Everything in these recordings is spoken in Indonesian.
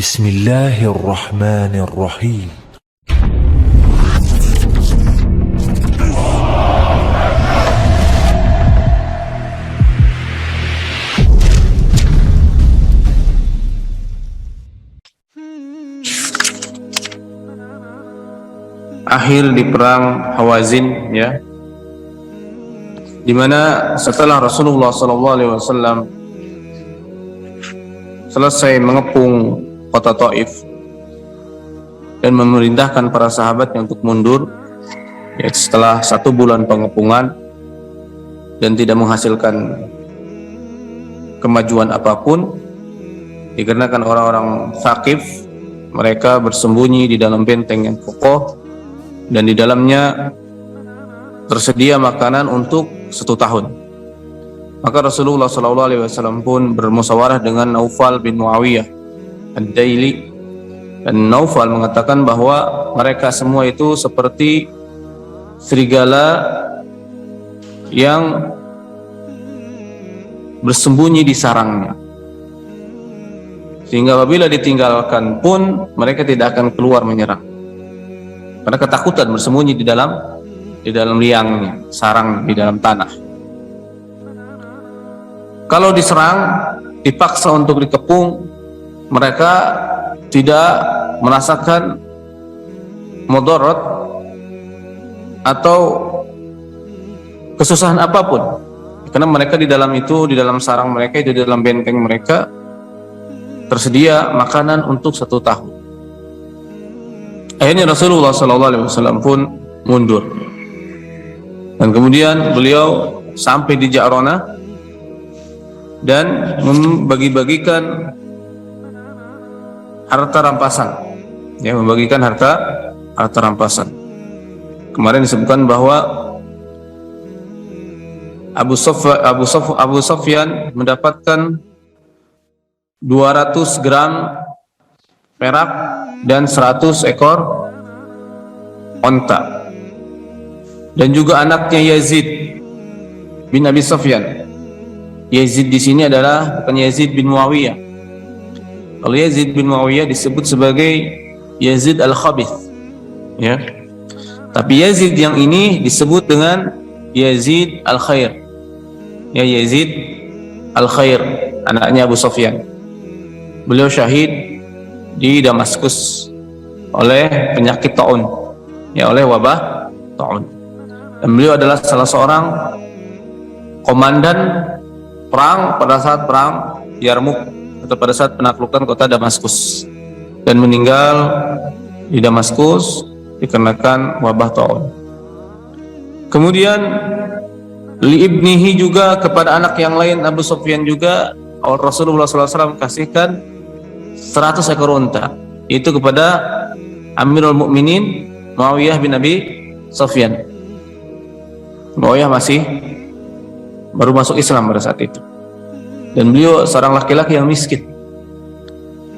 Bismillahirrahmanirrahim. Akhir di perang Hawazin, ya, dimana setelah Rasulullah SAW selesai mengepung kota Taif dan memerintahkan para sahabatnya untuk mundur, ya, setelah 1 bulan pengepungan dan tidak menghasilkan kemajuan apapun, dikarenakan orang-orang Thaqif mereka bersembunyi di dalam benteng yang kokoh dan di dalamnya tersedia makanan untuk 1 tahun. Maka Rasulullah SAW pun bermusyawarah dengan Naufal bin Muawiyah Ad-Daili, dan Naufal mengatakan bahwa mereka semua itu seperti serigala yang bersembunyi di sarangnya, sehingga apabila ditinggalkan pun mereka tidak akan keluar menyerang karena ketakutan bersembunyi di dalam liangnya, sarang di dalam tanah. Kalau diserang, dipaksa untuk dikepung, mereka tidak merasakan mudarat atau kesusahan apapun, karena mereka di dalam sarang mereka itu, di dalam benteng mereka tersedia makanan untuk 1 tahun. Akhirnya Rasulullah SAW pun mundur, dan kemudian beliau sampai di Ja'rana dan membagi-bagikan harta rampasan, ya, membagikan harta rampasan. Kemarin disebutkan bahwa Abu Sufyan mendapatkan 200 gram perak dan 100 ekor onta, dan juga anaknya Yazid bin Abi Sufyan. Yazid di sini adalah bukan Yazid bin Muawiyah. Kalau Yazid bin Muawiyah disebut sebagai Yazid al-Khabith, ya. Tapi Yazid yang ini disebut dengan Yazid al-Khair. Ya, Yazid al-Khair, anaknya Abu Sufyan. Beliau syahid di Damaskus oleh penyakit taun, ya, oleh wabah taun. Dan beliau adalah salah seorang komandan perang pada saat perang Yarmuk, atau pada saat penaklukan kota Damaskus, dan meninggal di Damaskus dikarenakan wabah taun. Kemudian li ibnihi, juga kepada anak yang lain Abu Sufyan juga Rasulullah SAW kasihkan 100 ekor unta, itu kepada Amirul Mukminin Muawiyah bin Abi Sufyan. Muawiyah masih baru masuk Islam pada saat itu, dan beliau seorang laki-laki yang miskin.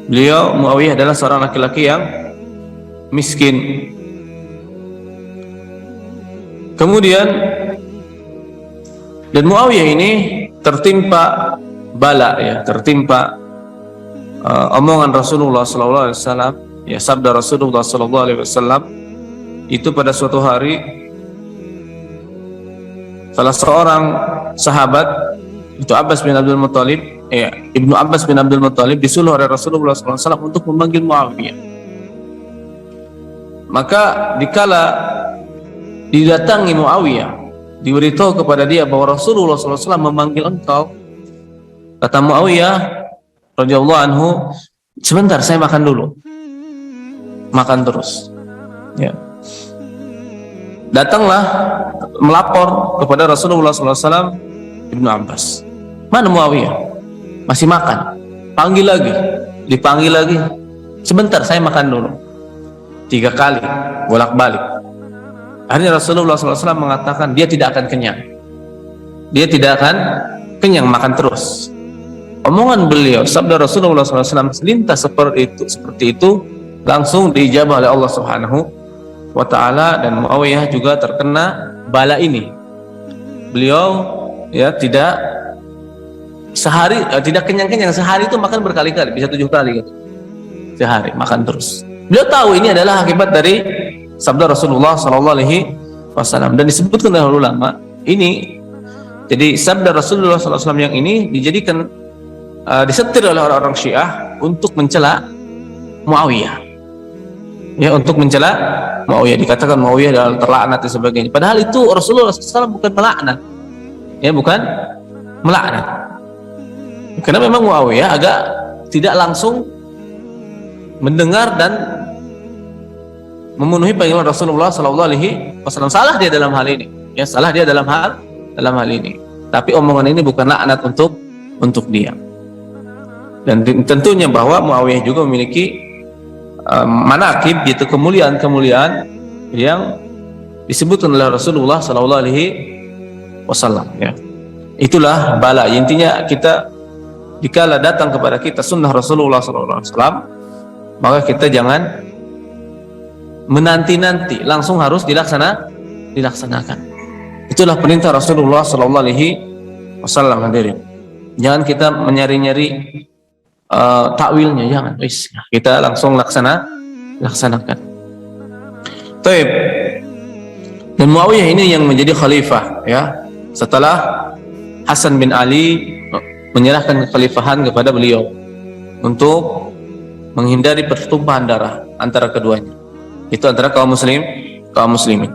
Muawiyah adalah seorang laki-laki yang miskin. Kemudian, dan Muawiyah ini tertimpa bala, ya, tertimpa omongan Rasulullah SAW, ya, sabda Rasulullah SAW itu pada suatu hari. Salah seorang sahabat, itu Abbas bin Abdul Muttalib, Ibnu Abbas bin Abdul Muttalib, disuruh oleh Rasulullah SAW untuk memanggil Muawiyah. Maka dikala didatangi Muawiyah, diberitahu kepada dia bahwa Rasulullah SAW memanggil engkau, kata Muawiyah radhiyallahu anhu, sebentar, saya makan dulu. Makan terus, ya. Datanglah melapor kepada Rasulullah SAW Ibnu Abbas, mana Muawiyah? Masih makan. Panggil lagi, dipanggil lagi, sebentar, saya makan dulu. 3 kali bolak-balik. Akhirnya Rasulullah SAW mengatakan dia tidak akan kenyang. Dia tidak akan kenyang, makan terus. Omongan beliau, sabda Rasulullah SAW selintas seperti itu langsung diijabah oleh Allah Subhanahu wa ta'ala, dan Muawiyah juga terkena bala ini. Beliau, ya, tidak sehari tidak kenyang-kenyang, sehari itu makan berkali-kali, bisa 7 kali gitu. sehari, makan terus. Beliau tahu ini adalah akibat dari sabda Rasulullah sallallahu alaihi wasallam, dan disebutkan oleh ulama ini. Jadi sabda Rasulullah sallallahu alaihi wasallam yang ini dijadikan disetir oleh orang-orang Syiah untuk mencela Muawiyah. Ya, untuk mencela Muawiyah, dikatakan Muawiyah adalah terlaknat dan sebagainya. Padahal itu Rasulullah SAW bukan melaknat. Ya, bukan melaknat. Karena memang Muawiyah agak tidak langsung mendengar dan memenuhi panggilan Rasulullah SAW. Salah dia dalam hal ini. Ya, salah dia dalam hal ini. Tapi omongan ini bukan laknat untuk dia. Dan tentunya bahwa Muawiyah juga memiliki manaqib, yaitu kemuliaan-kemuliaan yang disebutkan oleh Rasulullah SAW. Ya. Itulah bala. Intinya kita dikala datang kepada kita sunnah Rasulullah SAW, maka kita jangan menanti-nanti, langsung harus dilaksanakan. Itulah perintah Rasulullah SAW. Hadirin, jangan kita menyari-nyari takwilnya, jangan. Kita langsung laksanakan. Taib. Dan Muawiyah ini yang menjadi khalifah, ya, setelah Hasan bin Ali menyerahkan kekhalifahan kepada beliau untuk menghindari pertumpahan darah antara keduanya. Itu antara kaum muslimin.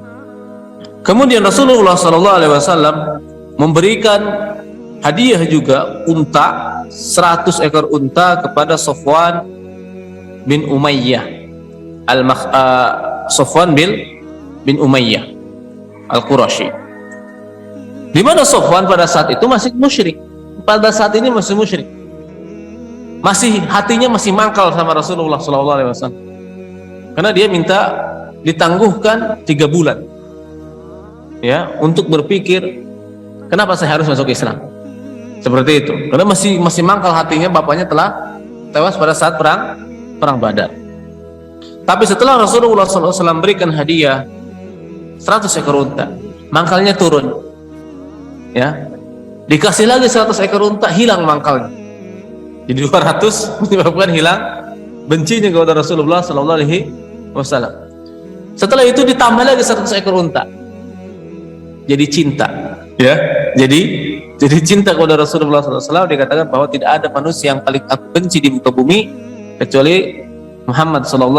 Kemudian Rasulullah SAW memberikan hadiah juga unta, 100 ekor unta kepada Safwan bin Umayyah Safwan bin Umayyah Al-Qurashi. Di mana Safwan pada saat itu masih musyrik. Pada saat ini masih musyrik. Hatinya masih mangkal sama Rasulullah SAW. Karena dia minta ditangguhkan 3 bulan. Ya, untuk berpikir kenapa saya harus masuk Islam. Seperti itu. Karena masih mangkal hatinya, bapaknya telah tewas pada saat perang Badar. Tapi setelah Rasulullah SAW berikan hadiah 100 ekor unta, mangkalnya turun. Ya. Dikasih lagi 100 ekor unta, hilang mangkalnya. Jadi 200 menyebabkan hilang bencinya kepada Rasulullah SAW. Setelah itu ditambah lagi 100 ekor unta. Jadi cinta. Ya. Jadi cinta kepada Rasulullah SAW. Dikatakan bahwa tidak ada manusia yang paling aku benci di muka bumi kecuali Muhammad SAW.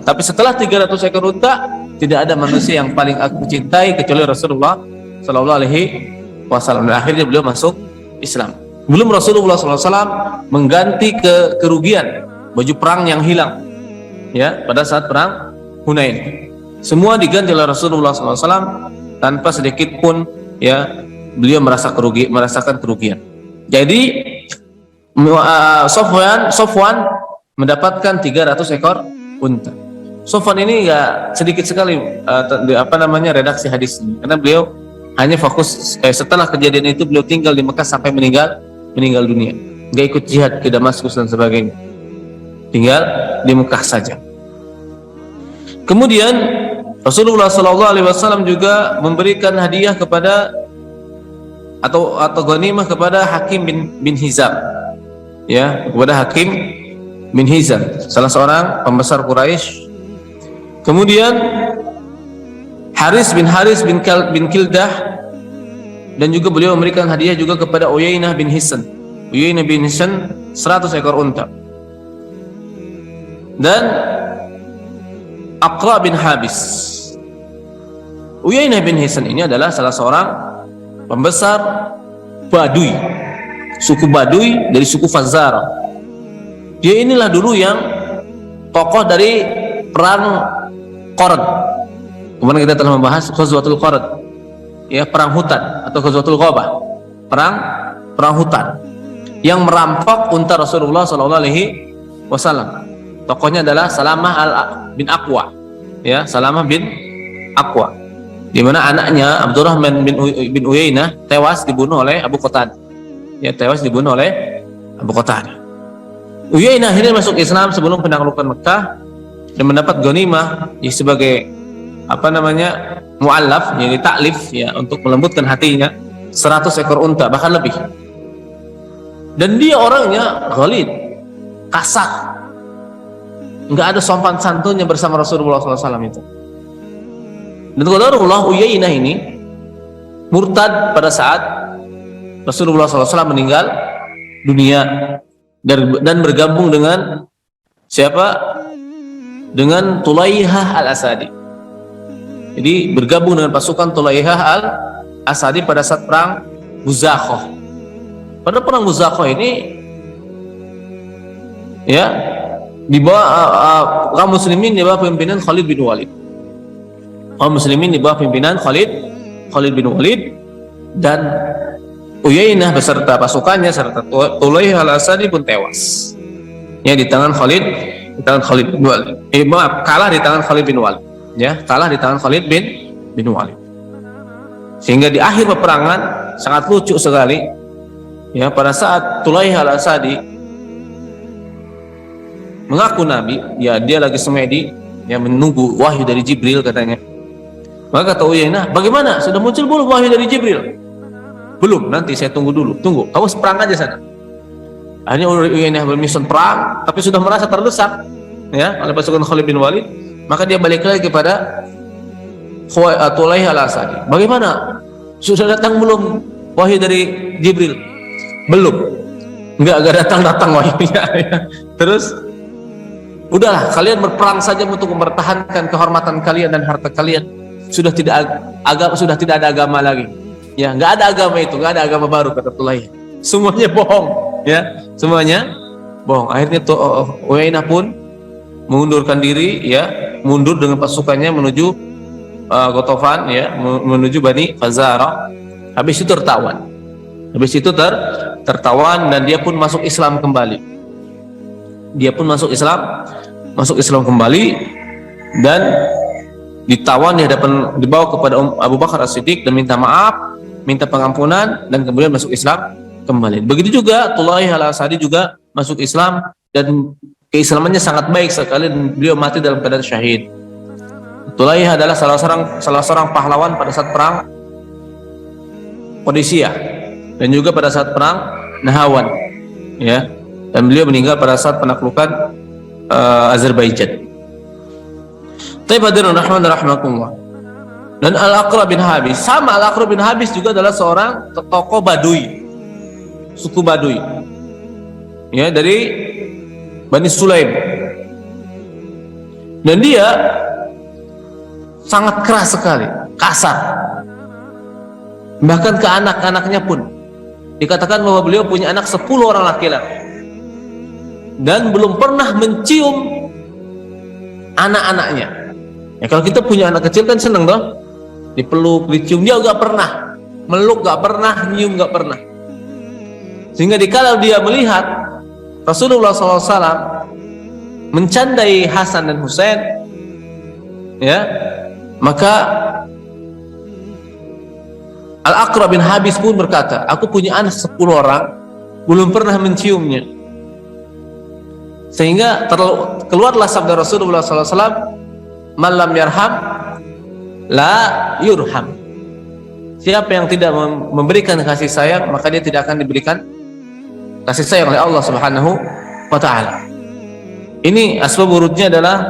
Tapi setelah 300 ekor unta, tidak ada manusia yang paling aku cintai kecuali Rasulullah SAW. Dan akhirnya beliau masuk Islam. Belum Rasulullah SAW mengganti kerugian baju perang yang hilang, ya, pada saat perang Hunain. Semua diganti oleh Rasulullah SAW tanpa sedikit pun, ya, beliau merasakan kerugian. Jadi Safwan mendapatkan 300 ekor unta. Safwan ini enggak sedikit sekali redaksi hadis ini, karena beliau hanya fokus setelah kejadian itu beliau tinggal di Mekah sampai meninggal dunia. Enggak ikut jihad ke Damaskus dan sebagainya. Tinggal di Mekah saja. Kemudian Rasulullah SAW juga memberikan hadiah kepada atau ghanimah kepada Hakim bin Hizam, ya, kepada Hakim bin Hizam, salah seorang pembesar Quraisy. Kemudian Haris bin Kildah, dan juga beliau memberikan hadiah juga kepada Uyainah bin Hisn 100 ekor unta. Dan Aqra bin Habis. Uyainah bin Hisn ini adalah salah seorang pembesar Baduy, suku Baduy dari suku Fazara. Dia inilah dulu yang tokoh dari perang Qarad. Kemudian kita telah membahas Ghazwatul Qarad, ya, perang hutan atau Ghazwatul Ghabah, perang hutan yang merampok unta Rasulullah SAW. Tokohnya adalah Salamah bin Aqwa, ya, Salamah bin Aqwa, di mana anaknya Abdurrahman bin Uyainah tewas dibunuh oleh Abu Qatadah. Ya, tewas dibunuh oleh Abu Qatadah. Uyainah akhirnya masuk Islam sebelum penaklukan Mekah dan mendapat ghanimah, ya, sebagai mu'allaf, jadi taklif, ya, untuk melembutkan hatinya, 100 ekor unta, bahkan lebih. Dan dia orangnya ghalid, kasar, nggak ada sopan santunnya bersama Rasulullah SAW itu. Dan qadarullah Uyainah ini murtad pada saat Rasulullah SAW meninggal dunia dan bergabung dengan siapa? Dengan Tulaihah al-Asadi. Jadi bergabung dengan pasukan Tulaihah al-Asadi pada saat perang Buzakhah. Pada perang Buzakhah ini ya di bawah kaum muslimin di bawah pimpinan Khalid bin Walid. Kaum muslimin di bawah pimpinan Khalid bin Walid, dan Uyainah beserta pasukannya serta Tulaihah al-Asadi pun tewas. Ya, di tangan Khalid bin Walid. Kalah di tangan Khalid bin Walid. Ya, kalah di tangan Khalid bin Walid. Sehingga di akhir peperangan sangat lucu sekali. Ya, pada saat Tulaihah al-Asadi mengaku nabi, ya dia lagi semedi, ya menunggu wahyu dari Jibril katanya. Maka kata Uyainah, bagaimana? Sudah muncul belum wahyu dari Jibril? Belum, nanti saya tunggu dulu. Tunggu, kamu perang aja sana. Akhirnya Uyainah bermisi perang, tapi sudah merasa terdesak ya oleh pasukan Khalid bin Walid, maka dia balik lagi kepada Tulaihah al-Asadi. Bagaimana? Sudah datang belum wahyu dari Jibril? Belum. Enggak datang wahyunya ya. Terus udahlah, kalian berperang saja untuk mempertahankan kehormatan kalian dan harta kalian. Sudah tidak ada agama lagi. Ya, enggak ada agama itu, enggak ada agama baru kata Tulaihah. Semuanya bohong, ya. Semuanya bohong. Akhirnya Uyainah pun mengundurkan diri, ya, mundur dengan pasukannya menuju Ghatafan, ya, menuju Bani Fazarah. Habis itu tertawan. Dan dia pun masuk Islam kembali. Masuk Islam kembali dan ditawan dibawa kepada Abu Bakar As-Siddiq dan minta maaf, minta pengampunan, dan kemudian masuk Islam kembali. Begitu juga Tulaihah al-Asadi juga masuk Islam dan keislamannya sangat baik sekali, dan beliau mati dalam keadaan syahid. Tulaihah adalah salah seorang pahlawan pada saat perang Qadisiyah dan juga pada saat perang Nahawan, ya, dan beliau meninggal pada saat penaklukan Azerbaijan. Taib hadirin rahman rahimakumullah. Dan Al-Aqra bin Habis, Al-Aqra bin Habis juga adalah seorang tokoh Baduy, suku Baduy, ya, dari Bani Sulaim. Dan dia sangat keras sekali, kasar. Bahkan ke anak-anaknya pun dikatakan bahwa beliau punya anak 10 orang laki-laki dan belum pernah mencium anak-anaknya. Ya, kalau kita punya anak kecil kan seneng toh, dipeluk, dicium. Dia gak pernah meluk, gak pernah nyium, gak pernah. Sehingga dikala dia melihat Rasulullah SAW mencandai Hasan dan Husain, ya, maka Al-Aqra bin Habis pun berkata, aku punya anak 10 orang, belum pernah menciumnya. Sehingga keluarlah sabda Rasulullah SAW, man lam yarham la yurham. Siapa yang tidak memberikan kasih sayang, maka dia tidak akan diberikan kasih sayang oleh Allah Subhanahu wa taala. Ini asbab wurudnya adalah,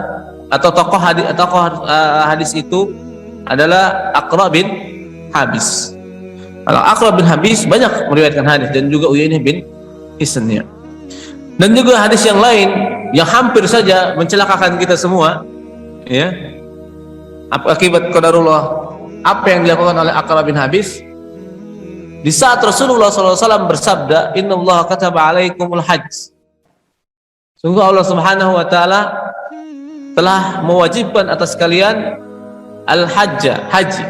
atau tokoh hadis itu adalah Aqra bin Habis. Kalau Aqra bin Habis banyak meriwayatkan hadis, dan juga Uyainah bin Hisn, ya. Dan juga hadis yang lain yang hampir saja mencelakakan kita semua, ya, akibat qadarullah, apa yang dilakukan oleh Aqra bin Habis di saat Rasulullah SAW bersabda, innallaha kataba alaikumul hajj, sungguh Allah Subhanahu wa taala telah mewajibkan atas kalian al-hajjah, haji,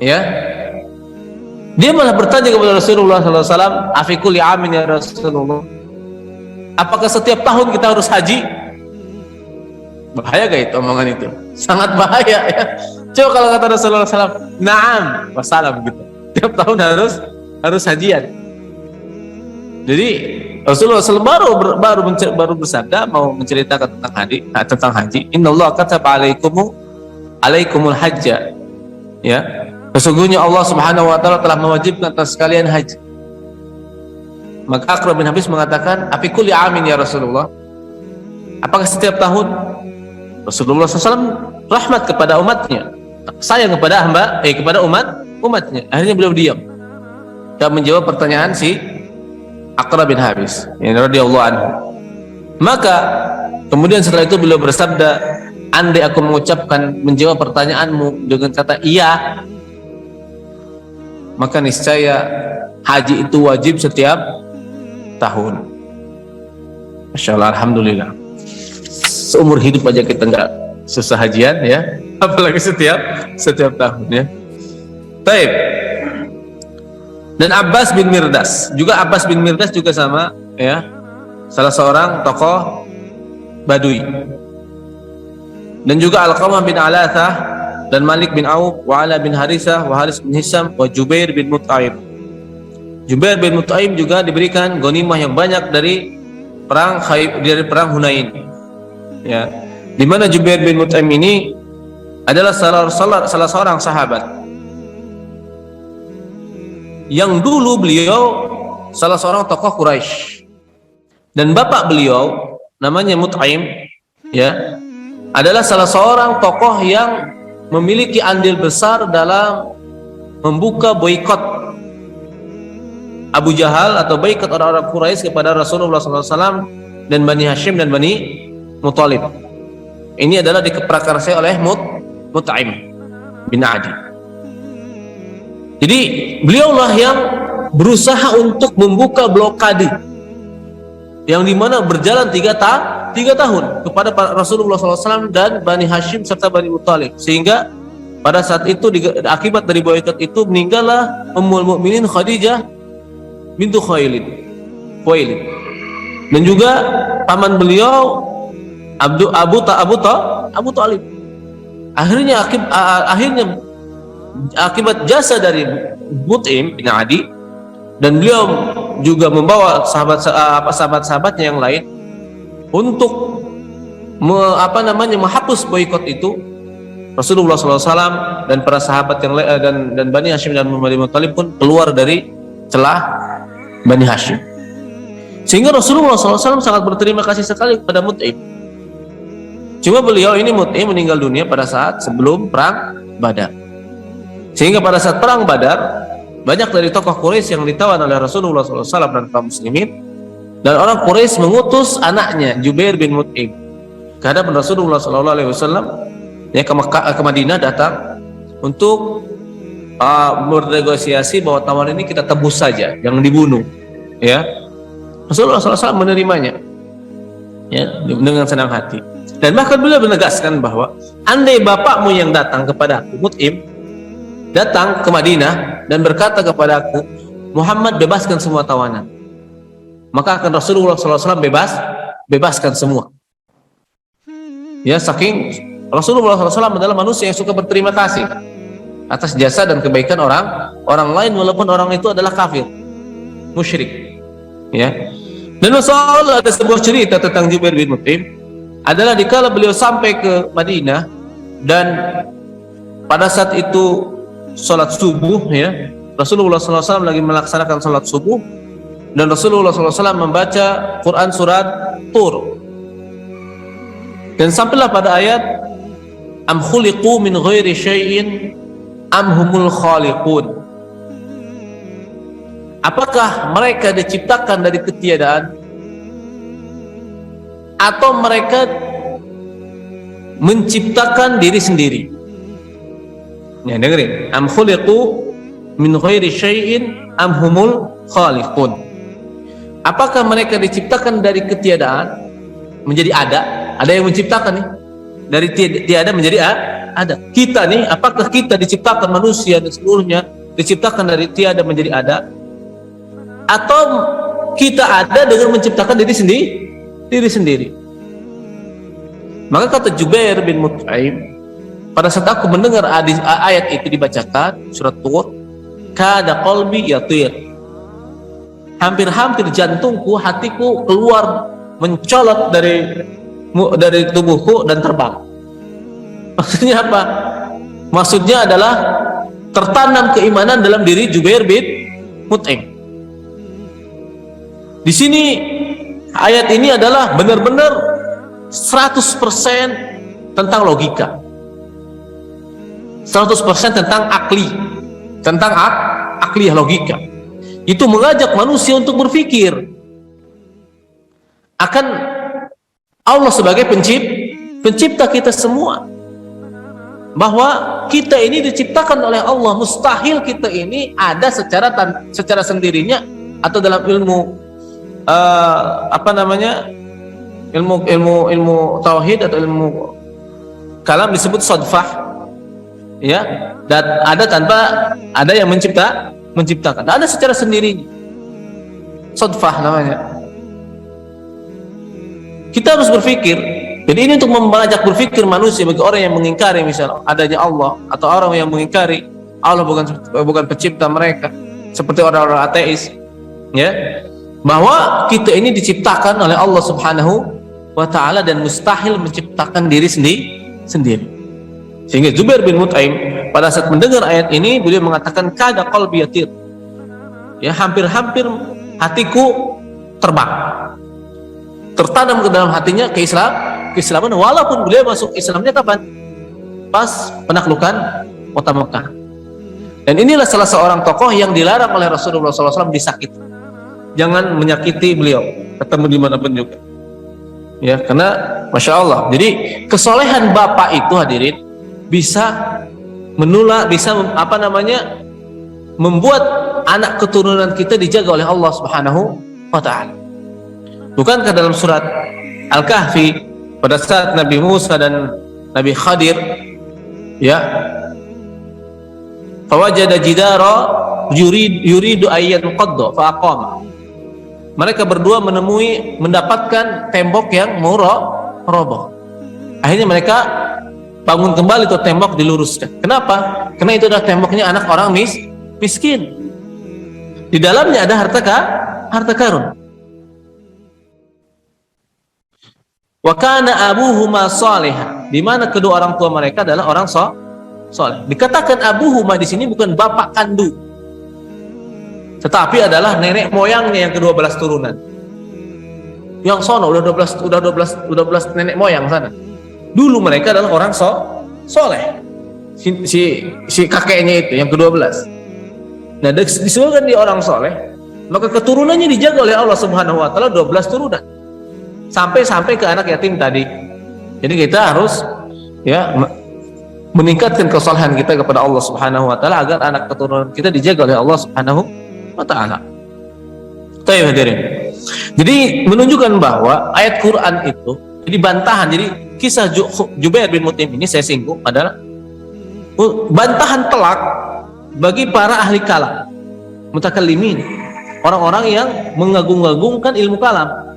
ya. Dia malah bertanya kepada Rasulullah SAW, afi kulli amin ya Rasulullah, apakah setiap tahun kita harus haji? Bahaya gak itu omongan itu? Sangat bahaya, ya. Coba kalau kata Rasulullah SAW, na'am, wassalam, gitu. Tiap tahun harus hajian. Jadi Rasulullah SAW baru bersabda, mau menceritakan tentang haji. Innallaha kataba alaikumul hajja, ya. Sesungguhnya Allah Subhanahu wa taala telah mewajibkan atas kalian haji. Maka Aqra bin Habis mengatakan, afi kulli amin ya Rasulullah, Apakah setiap tahun? Rasulullah SAW rahmat kepada umatnya, sayang kepada kepada umatnya. Akhirnya beliau diam, tidak menjawab pertanyaan si Aqra bin Habis radhiyallahu anhu. Maka kemudian setelah itu beliau bersabda, andai aku menjawab pertanyaanmu dengan kata iya, maka niscaya haji itu wajib setiap tahun. Masya Allah, alhamdulillah. Seumur hidup aja kita nggak susah hajian ya, apalagi setiap tahun ya. Taib. Dan Abbas bin Mirdas juga sama ya, salah seorang tokoh Badui. Dan juga Alqamah bin Alathah dan Malik bin Auf, wa Ala bin Harisah, wa Haris bin Hisam, wa Jubair bin Mut'aim. Jubair bin Mut'aim juga diberikan ghanimah yang banyak dari perang Hunain. Ya, di mana Jubair bin Mut'aim ini adalah salah seorang sahabat yang dulu beliau salah seorang tokoh Quraisy, dan bapak beliau namanya Mut'aim ya, adalah salah seorang tokoh yang memiliki andil besar dalam membuka boikot Abu Jahal atau boikot orang-orang Quraisy kepada Rasulullah SAW dan Bani Hashim dan Bani Muthalib. Ini adalah diprakarsai oleh Mut'aim bin Adi. Jadi beliaulah yang berusaha untuk membuka blokade yang dimana berjalan 3 tahun kepada Rasulullah SAW dan Bani Hashim serta Bani Muthalib, sehingga pada saat itu akibat dari boikot itu meninggallah Ummul Mukminin Khadijah bintu Khuwailid, dan juga paman beliau Abu Talib. Akhirnya akibat jasa dari Mut'aim bin Adi, dan beliau juga membawa sahabat-sahabatnya yang lain untuk menghapus boikot itu. Rasulullah SAW dan para sahabat yang lain dan Bani Hashim dan Bani Muthalib pun keluar dari celah Bani Hashim, sehingga Rasulullah SAW sangat berterima kasih sekali kepada Mut'aim. Cuma beliau ini Mut'aim meninggal dunia pada saat sebelum perang Badar, sehingga pada saat perang Badar banyak dari tokoh Quraisy yang ditawan oleh Rasulullah SAW dan kaum muslimin, dan orang Quraisy mengutus anaknya Jubair bin Mut'aim ke hadapan Rasulullah SAW ya, ke Madinah, datang untuk bernegosiasi bahwa tawaran ini kita tebus saja, jangan dibunuh ya. Rasulullah SAW menerimanya ya dengan senang hati, dan bahkan beliau menegaskan bahwa andai bapakmu yang datang kepada aku, Mut'aim, datang ke Madinah dan berkata kepada aku, Muhammad bebaskan semua tawanan, maka akan Rasulullah SAW bebaskan semua ya. Saking Rasulullah SAW adalah manusia yang suka berterima kasih atas jasa dan kebaikan orang lain, walaupun orang itu adalah kafir, musyrik ya. Dan Rasulullah ada sebuah cerita tentang Jubair bin Mut'aim, adalah dikala beliau sampai ke Madinah dan pada saat itu sholat subuh ya, Rasulullah SAW lagi melaksanakan sholat subuh, dan Rasulullah SAW membaca Quran surat Tur, dan sampailah pada ayat am khuliqu min ghairi syai'in am humul khaliqun. Apakah mereka diciptakan dari ketiadaan atau mereka menciptakan diri sendiri? Ya, dengerin. Am khuliqu min ghairi syai'in am humul khaliqun. Apakah mereka diciptakan dari ketiadaan menjadi ada? Ada yang menciptakan nih. Dari tiada menjadi ada. Kita nih, apakah kita diciptakan, manusia dan seluruhnya diciptakan dari tiada menjadi ada, atau kita ada dengan menciptakan diri sendiri? Maka kata Jubair bin Mut'aim, pada saat aku mendengar ayat itu dibacakan surat Tur, kada qalbi yatir, hampir jantungku, hatiku keluar, mencolot dari tubuhku dan terbang. Maksudnya apa? Maksudnya adalah tertanam keimanan dalam diri Jubair bin Mut'aim. Di sini ayat ini adalah benar-benar 100% tentang logika, 100% tentang akli, tentang akliyah logika. Itu mengajak manusia untuk berpikir akan Allah sebagai pencipta kita semua, bahwa kita ini diciptakan oleh Allah. Mustahil kita ini ada secara sendirinya, atau dalam ilmu ilmu tauhid atau ilmu kalam disebut sodfah, ya, dan ada tanpa ada yang menciptakan, ada secara sendirinya, sodfah namanya. Kita harus berpikir. Jadi ini untuk mengajak berpikir manusia, bagi orang yang mengingkari misalnya adanya Allah, atau orang yang mengingkari Allah bukan pencipta mereka, seperti orang-orang ateis, ya, bahwa kita ini diciptakan oleh Allah Subhanahu wa ta'ala dan mustahil menciptakan diri sendiri. Sehingga Jubair bin Mut'im pada saat mendengar ayat ini, beliau mengatakan, kada qalbi yatir, ya, hampir-hampir hatiku terbang, tertanam ke dalam hatinya keislaman, walaupun beliau masuk Islamnya kapan? Pas penaklukan kota Mekah. Dan inilah salah seorang tokoh yang dilarang oleh Rasulullah SAW disakiti. Jangan menyakiti beliau, ketemu dimanapun juga, ya, karena Masya Allah. Jadi kesolehan bapak itu, hadirin, bisa menular, bisa membuat anak keturunan kita dijaga oleh Allah Subhanahu wa ta'ala. Bukankah dalam surat Al-Kahfi pada saat Nabi Musa dan Nabi Khadir, ya, fawajada jidara yuridu ayyan qadda faqama, mereka berdua mendapatkan tembok yang mau roboh. Akhirnya mereka bangun kembali, itu tembok diluruskan. Kenapa? Karena itu adalah temboknya anak orang miskin. Di dalamnya ada harta karun. Wa kana abuhuma salihah, di mana kedua orang tua mereka adalah orang saleh. Dikatakan abuhuma di sini bukan bapak kandung, tetapi adalah nenek moyangnya yang ke-12 turunan. Yang sono udah 12 nenek moyang sana. Dulu mereka adalah orang soleh. Si kakeknya itu yang ke-12. Nah, disebutkan dia orang soleh, maka keturunannya dijaga oleh Allah Subhanahu wa ta'ala 12 turunan. Sampai ke anak yatim tadi. Jadi kita harus, ya, meningkatkan kesolehan kita kepada Allah Subhanahu wa ta'ala agar anak keturunan kita dijaga oleh Allah Subhanahu wa ta'ala. Hadirin. Jadi menunjukkan bahwa ayat Quran itu jadi bantahan. Jadi kisah Jubair bin Mut'im ini saya singgung adalah bantahan telak bagi para ahli kalam, mutakallimin, orang-orang yang mengagung-agungkan ilmu kalam,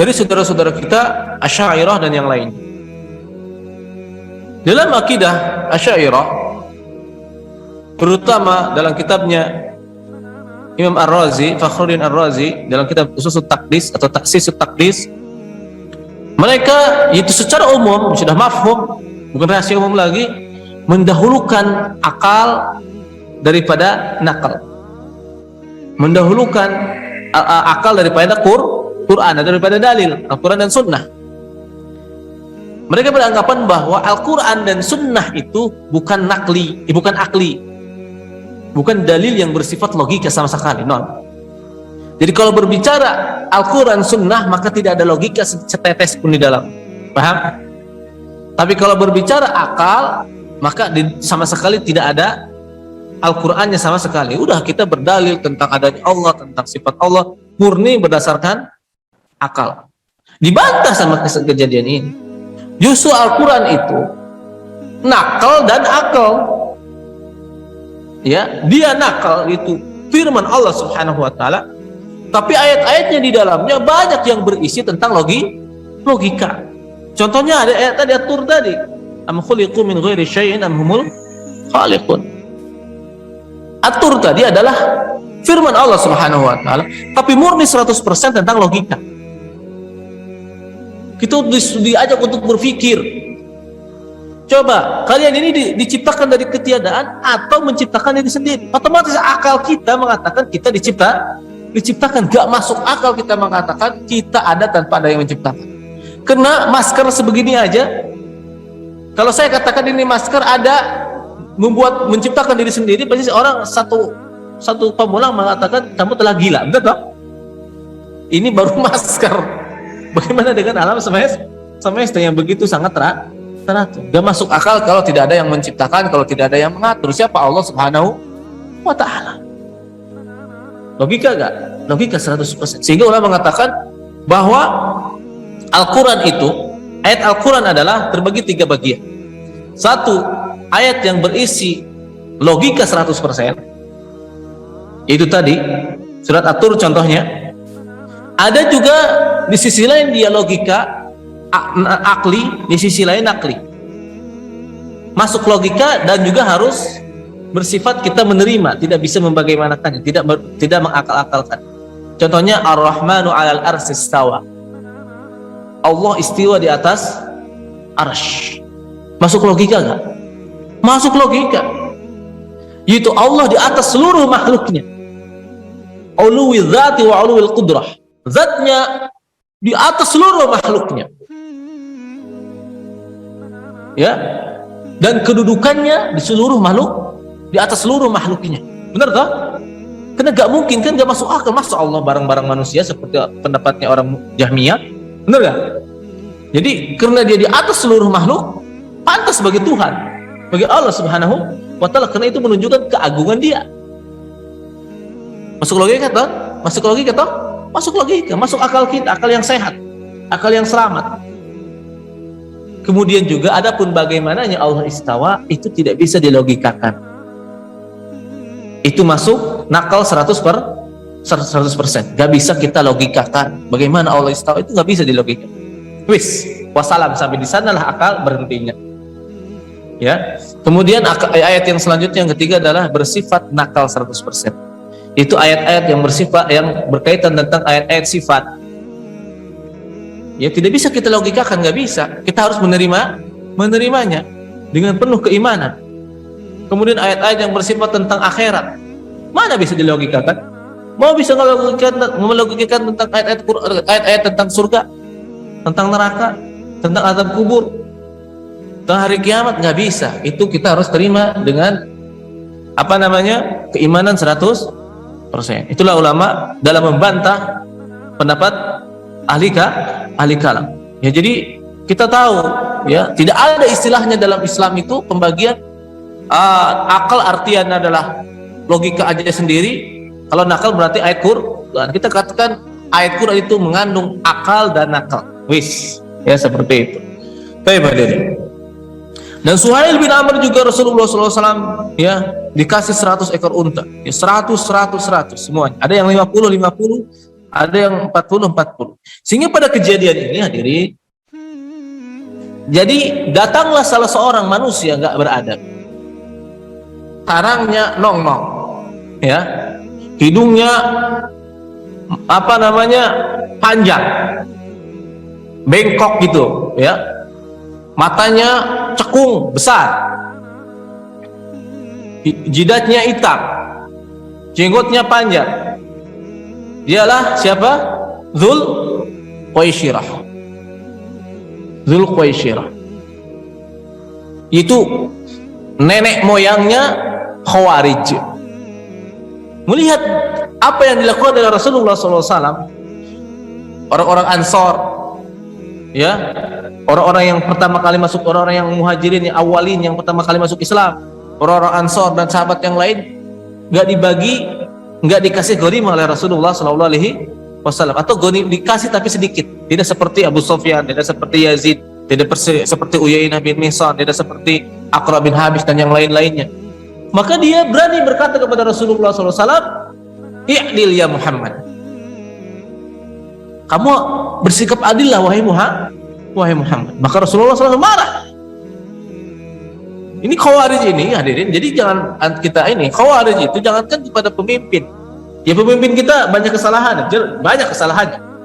dari saudara-saudara kita Asy'ariyah dan yang lain. Dalam akidah Asy'ariyah, terutama dalam kitabnya Imam Ar-Razi, Fakhruddin Ar-Razi, dalam kitab Ushusut Taqdis atau Taksisut Taqdis, mereka itu secara umum sudah mafhum, bukan rahasia umum lagi, mendahulukan akal daripada nakal, mendahulukan akal daripada Quran, daripada dalil Al-Quran dan Sunnah. Mereka beranggapan bahwa Al-Quran dan Sunnah itu bukan nakli, bukan akli, bukan dalil yang bersifat logika sama sekali. Jadi kalau berbicara Al-Quran Sunnah, maka tidak ada logika setetes pun di dalam. Paham? Tapi kalau berbicara akal, maka sama sekali tidak ada Al-Qurannya sama sekali. Udah, kita berdalil tentang adanya Allah, tentang sifat Allah, murni berdasarkan akal. Dibantah sama kejadian ini. Justru Al-Quran itu nakal dan akal. Ya, dia nakal itu firman Allah Subhanahu wa ta'ala, tapi ayat-ayatnya di dalamnya banyak yang berisi tentang logika. Contohnya ada ayat tadi, atur tadi, am khuliqu min ghairi syai'in am humul khaliqun. Atur tadi adalah firman Allah Subhanahu wa ta'ala, tapi murni 100% tentang logika. Kita diajak untuk berpikir. Coba, kalian ini diciptakan dari ketiadaan atau menciptakan diri sendiri? Otomatis akal kita mengatakan kita diciptakan. Gak masuk akal kita mengatakan kita ada tanpa ada yang menciptakan. Karena masker sebegini aja, kalau saya katakan ini masker ada menciptakan diri sendiri, pasti orang satu pemula mengatakan kamu telah gila, betul toh? Ini baru masker. Bagaimana dengan alam semesta yang begitu sangat teratur? Gak masuk akal kalau tidak ada yang menciptakan, kalau tidak ada yang mengatur. Siapa? Allah Subhanahu wa Ta'ala. Logika gak? Logika 100%. Sehingga ulama mengatakan bahwa Al-Quran itu, ayat Al-Quran adalah terbagi 3 bagian. Satu, ayat yang berisi logika 100%, yaitu tadi surat At-Tur contohnya. Ada juga di sisi lain dia logika akli, di sisi lain akli. Masuk logika dan juga harus bersifat kita menerima, tidak bisa membagaimanakannya, tidak mengakal-akalkan. Contohnya Ar-Rahmanu 'alal arsy istawa. Allah istiwa di atas arsy. Masuk logika enggak? Masuk logika. Yaitu Allah di atas seluruh makhluknya. Uluwi dzati wa uluwil qudrah. Zatnya di atas seluruh makhluknya, ya, dan kedudukannya di seluruh makhluk, di atas seluruh makhluknya. Benar tak? Karena gak mungkin kan, gak masuk akal masa Allah barang-barang manusia seperti pendapatnya orang Jahmiyah. Benar gak? Jadi karena dia di atas seluruh makhluk, pantas bagi Tuhan, bagi Allah Subhanahu wa Ta'ala. Karena itu menunjukkan keagungan dia. Masuk logika tak? Masuk logika tak? Masuk logika, masuk akal kita, akal yang sehat, akal yang selamat. Kemudian juga adapun bagaimananya Allah istawa, itu tidak bisa dilogikakan. Itu masuk nakal 100%. Gak bisa kita logikakan bagaimana Allah istawa, itu gak bisa dilogikakan. Wis, wassalam, sampai di sanalah akal berhentinya. Ya. Kemudian ayat yang selanjutnya yang ketiga adalah bersifat nakal 100%. Itu ayat-ayat yang bersifat, yang berkaitan tentang ayat-ayat sifat. Ya tidak bisa kita logikakan, nggak bisa. Kita harus menerimanya dengan penuh keimanan. Kemudian ayat-ayat yang bersifat tentang akhirat, mana bisa dilogikakan? Mau bisa melogikakan tentang ayat-ayat tentang surga, tentang neraka, tentang azab kubur, tentang hari kiamat? Nggak bisa. Itu kita harus terima dengan keimanan 100%. Itulah ulama dalam membantah pendapat ahli kalam. Ya, jadi kita tahu ya, tidak ada istilahnya dalam Islam itu pembagian akal artian adalah logika aja sendiri. Kalau nakal berarti ayat Quran. Kita katakan ayat Quran itu mengandung akal dan nakal. Wis, ya seperti itu. Baik, hadirin. Dan Suhail bin Amr juga Rasulullah SAW ya dikasih 100 ekor unta, ya 100 semuanya. Ada yang 50, ada yang 40. Sehingga pada kejadian ini hadirin, jadi datanglah salah seorang manusia nggak beradab, tarangnya nong-nong, ya, hidungnya panjang, bengkok gitu, ya. Matanya cekung besar, jidatnya hitam, jenggotnya panjang. Dialah siapa? Dzul Quwaisyrah. Itu nenek moyangnya Khawarij. Melihat apa yang dilakukan oleh Rasulullah SAW, orang-orang Ansor, ya, orang-orang yang pertama kali masuk, orang-orang yang muhajirin, yang awalin, yang pertama kali masuk Islam, orang-orang Ansor dan sahabat yang lain, nggak dikasih ghanimah oleh Rasulullah SAW, atau dikasih tapi sedikit. Tidak seperti Abu Sufyan, tidak seperti Yazid, tidak seperti Uyainah bin Mihsan, tidak seperti Aqra bin Habis dan yang lain-lainnya. Maka dia berani berkata kepada Rasulullah SAW, "I'dil ya Muhammad." Kamu bersikap adil lah wahai Muhammad. Maka Rasulullah SAW marah. Ini Khawarij ini hadirin. Jadi jangan kita ini Khawarij itu jangankan kepada pemimpin. Ya pemimpin kita banyak kesalahan,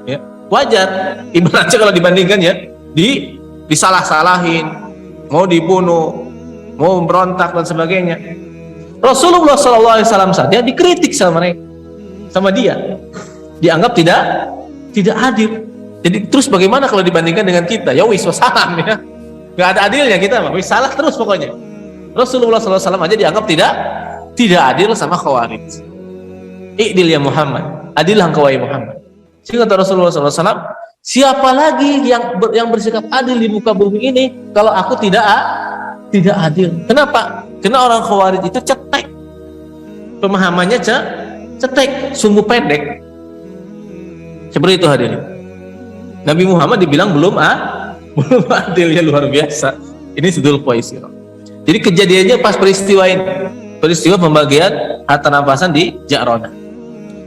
ya. Wajar. Ibaratnya kalau dibandingkan ya, disalah-salahin, mau dibunuh, mau memberontak dan sebagainya. Rasulullah SAW saja dikritik sama mereka. sama dia. Dianggap tidak adil. Jadi terus bagaimana kalau dibandingkan dengan kita? Ya wis wassalam ya. Nggak ada adilnya kita mah. Wis salah terus pokoknya. Rasulullah SAW aja dianggap tidak adil sama Khawarij. I'dil ya Muhammad, adillah engkau wahai Muhammad. Sehingga kata Rasulullah SAW, siapa lagi yang bersikap adil di muka bumi ini kalau aku tidak adil? Kenapa? Karena orang Khawarij itu cetek, pemahamannya cetek, sumbu pendek. Seperti itu hadirin. Nabi Muhammad dibilang belum adil, ya luar biasa. Ini Dzul Khuwaisirah. Jadi kejadiannya pas peristiwa pembagian harta rampasan di Ja'ronah.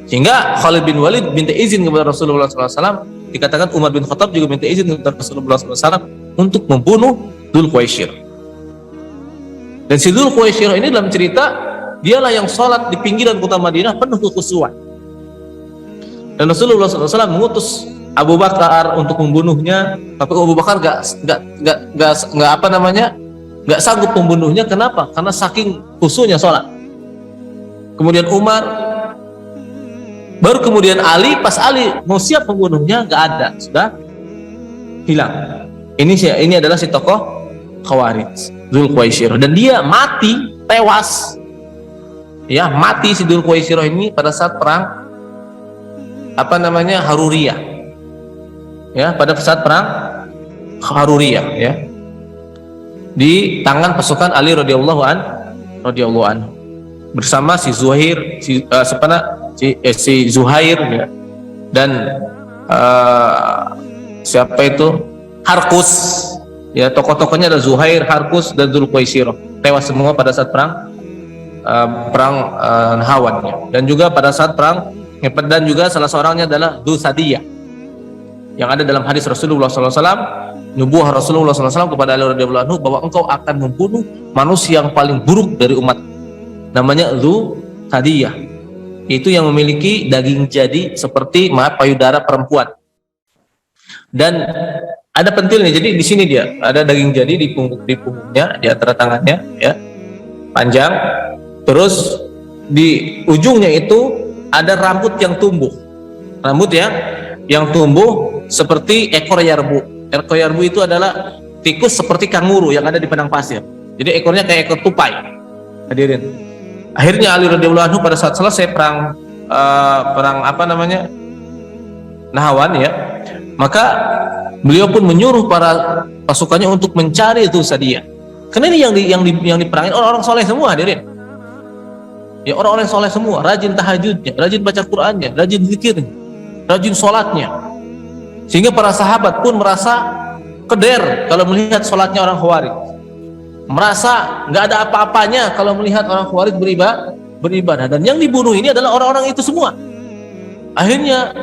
Sehingga Khalid bin Walid minta izin kepada Rasulullah SAW. Dikatakan Umar bin Khattab juga minta izin kepada Rasulullah SAW untuk membunuh Dzul Khuwaisirah. Dan si Dzul Khuwaisirah ini dalam cerita, dialah yang sholat di pinggiran kota Madinah penuh kekhusyuan. Dan Rasulullah SAW mengutus Abu Bakar untuk membunuhnya, tapi Abu Bakar nggak sanggup membunuhnya. Kenapa? Karena saking khusyuknya sholat. Kemudian Umar, baru kemudian Ali. Pas Ali mau siap membunuhnya, nggak ada, sudah hilang. Ini adalah si tokoh Khawarij, Dzul Khuwaisirah, dan dia mati, tewas. Ya, mati si Dzul Khuwaisirah ini pada saat perang Haruriyah. Ya, pada saat perang Haruriyah, ya, di tangan pasukan Ali radhiyallahu anhu bersama si Zuhair, si Zuhair, ya, dan siapa itu, Harkus, ya, tokoh-tokohnya ada Zuhair, Harkus, dan Dzul Khuwaisirah, tewas semua pada saat perang Nahawan, ya. Dan juga pada saat perang, dan juga salah seorangnya adalah Dzu Sadiyah, yang ada dalam hadis Rasulullah SAW, nubuah Rasulullah SAW kepada Ali radhiyallahu anhu bahwa engkau akan membunuh manusia yang paling buruk dari umat, namanya Dzu Sadiyah, itu yang memiliki daging jadi seperti payudara perempuan. Dan ada pentilnya, jadi di sini dia ada daging jadi di punggungnya, di antara tangannya, ya, panjang. Terus di ujungnya itu ada rambut yang tumbuh, yang tumbuh seperti ekor yarbu. Ekor yarbu itu adalah tikus seperti kanguru yang ada di padang pasir. Jadi ekornya kayak ekor tupai. Hadirin. Akhirnya Ali radhiyallahu anhu pada saat selesai perang Nahawan, ya, maka beliau pun menyuruh para pasukannya untuk mencari itu Sadiyah. Karena ini yang diperangin orang-orang soleh semua, hadirin. Ya, orang-orang soleh semua, rajin tahajudnya, rajin baca Qur'annya, rajin zikirnya, rajin sholatnya. Sehingga para sahabat pun merasa keder kalau melihat sholatnya orang Khawarij, merasa nggak ada apa-apanya kalau melihat orang Khawarij beribadah. Dan yang dibunuh ini adalah orang-orang itu semua. Akhirnya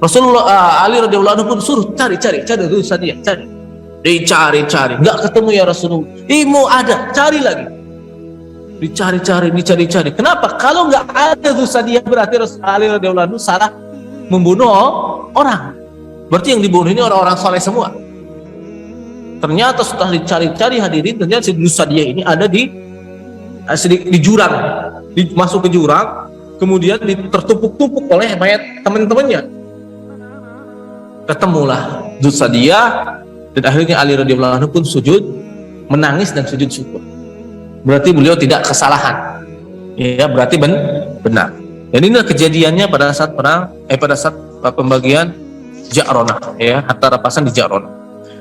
Rasulullah Ali radhiyallahu anhu pun suruh cari dulu Sadiyah, dicari, nggak ketemu ya Rasulullah. Mau ada, cari lagi, dicari. Kenapa? Kalau nggak ada tuh Sadiyah, berarti Ali radhiyallahu anhu salah membunuh orang. Berarti yang dibunuh ini orang-orang soleh semua. Ternyata setelah dicari-cari, hadirin, ternyata si Sadiyah ini ada di jurang, masuk ke jurang, kemudian tertumpuk-tumpuk oleh mayat teman-temannya. Ketemulah Sadiyah, dan akhirnya Ali radhiyallahu anhu pun sujud, menangis dan sujud syukur. Berarti beliau tidak kesalahan, ya, berarti benar. Dan inilah kejadiannya pada saat pembagian Ja'ronah, ya, harta rampasan di Ja'ronah.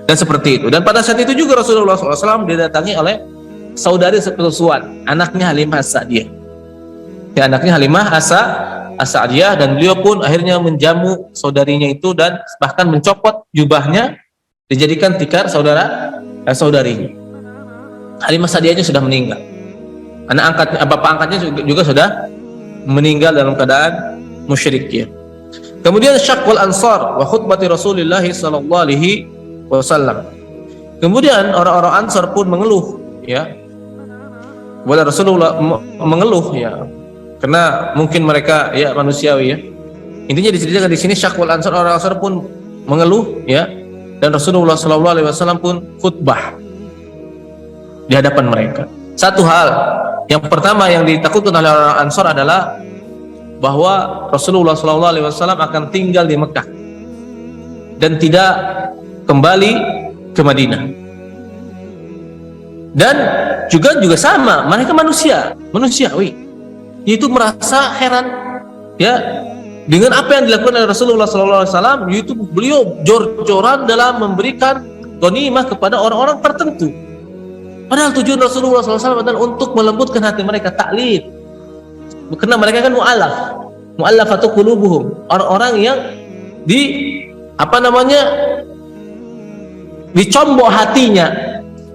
Dan seperti itu. Dan pada saat itu juga Rasulullah SAW didatangi oleh saudari sepusuan, anaknya Halimah As-Sa'diyah. Ya, anaknya Halimah As-Sa'diyah, dan beliau pun akhirnya menjamu saudarinya itu dan bahkan mencopot jubahnya dijadikan tikar saudarinya. Halimah As-Sa'diyahnya sudah meninggal. Bapak angkatnya juga sudah meninggal dalam keadaan musyrik, ya. Kemudian Syaqqul Ansar wa khutbati Rasulullah sallallahu alaihi wasallam. Kemudian orang-orang Ansar pun mengeluh, ya. Kepada Rasulullah mengeluh, ya. Karena mungkin mereka, ya, manusiawi, ya. Intinya diceritakan di sini Syaqqul Ansar, orang Ansar pun mengeluh, ya. Dan Rasulullah sallallahu alaihi wasallam pun khutbah di hadapan mereka. Satu hal yang pertama yang ditakutkan oleh orang Ansar adalah bahwa Rasulullah SAW akan tinggal di Mekah dan tidak kembali ke Madinah. Dan juga sama, mereka manusiawi, yaitu merasa heran ya dengan apa yang dilakukan oleh Rasulullah SAW, yaitu beliau jor-joran dalam memberikan ghanimah kepada orang-orang tertentu. Padahal tujuan Rasulullah SAW adalah untuk melembutkan hati mereka, taklid. Karena mereka kan mu'allafatu qulubuhum, orang-orang yang dicombok hatinya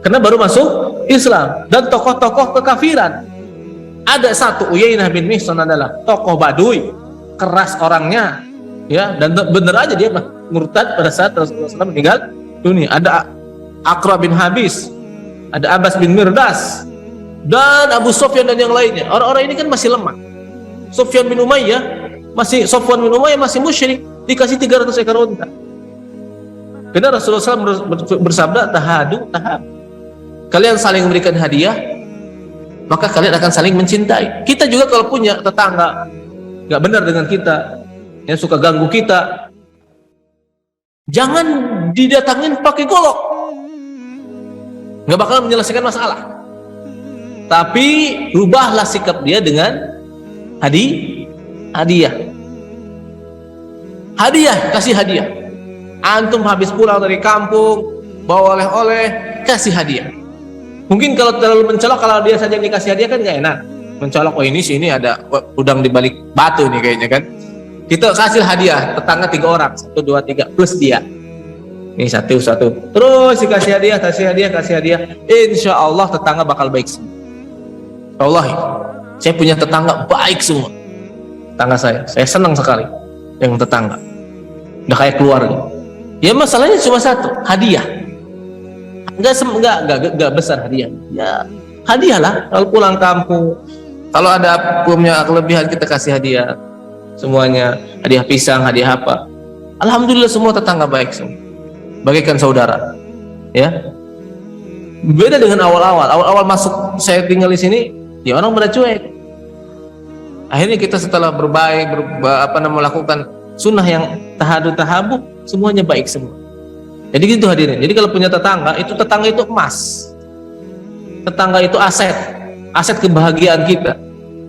karena baru masuk Islam, dan tokoh-tokoh kekafiran. Ada satu, Uyainah bin Mihsan adalah tokoh Baduy, keras orangnya ya, dan benar aja dia murtad pada saat Rasulullah SAW meninggal dunia. Ada Aqra bin Habis, ada Abbas bin Mirdas, dan Abu Sufyan dan yang lainnya. Orang-orang ini kan masih lemah. Sofwan bin Umayyah masih musyrik, dikasih 300 ekor unta. Karena Rasulullah SAW bersabda, tahadu. Kalian saling memberikan hadiah, maka kalian akan saling mencintai. Kita juga kalau punya tetangga nggak benar dengan kita, yang suka ganggu kita, jangan didatangin pakai golok, nggak bakal menyelesaikan masalah. Tapi rubahlah sikap dia dengan hadiah, kasih hadiah. Antum habis pulang dari kampung, bawa oleh-oleh, kasih hadiah. Mungkin kalau terlalu mencolok, kalau dia saja yang dikasih hadiah kan nggak enak. Mencolok, oh ini sini ada udang di balik batu nih kayaknya kan. Kita kasih hadiah, tetangga 3 orang, 1, 2, 3 plus dia. Ini satu. Terus dikasih hadiah, kasih hadiah. Insya Allah tetangga bakal baik semua. Wallahi, saya punya tetangga baik semua. Tetangga saya senang sekali dengan tetangga. Udah kayak keluarga. Ya masalahnya cuma satu, hadiah. Enggak besar hadiah. Ya hadiah lah. Kalau pulang kampung, kalau ada punya kelebihan kita kasih hadiah. Semuanya hadiah pisang, hadiah apa. Alhamdulillah semua tetangga baik semua. Bagaikan saudara. Ya. Beda dengan awal-awal masuk saya tinggal di sini, ya orang pada cuek. Akhirnya kita setelah berbaik, melakukan sunnah yang tahabuk, semuanya baik semua. Jadi gitu hadirin. Jadi kalau punya tetangga itu emas. Tetangga itu aset kebahagiaan kita.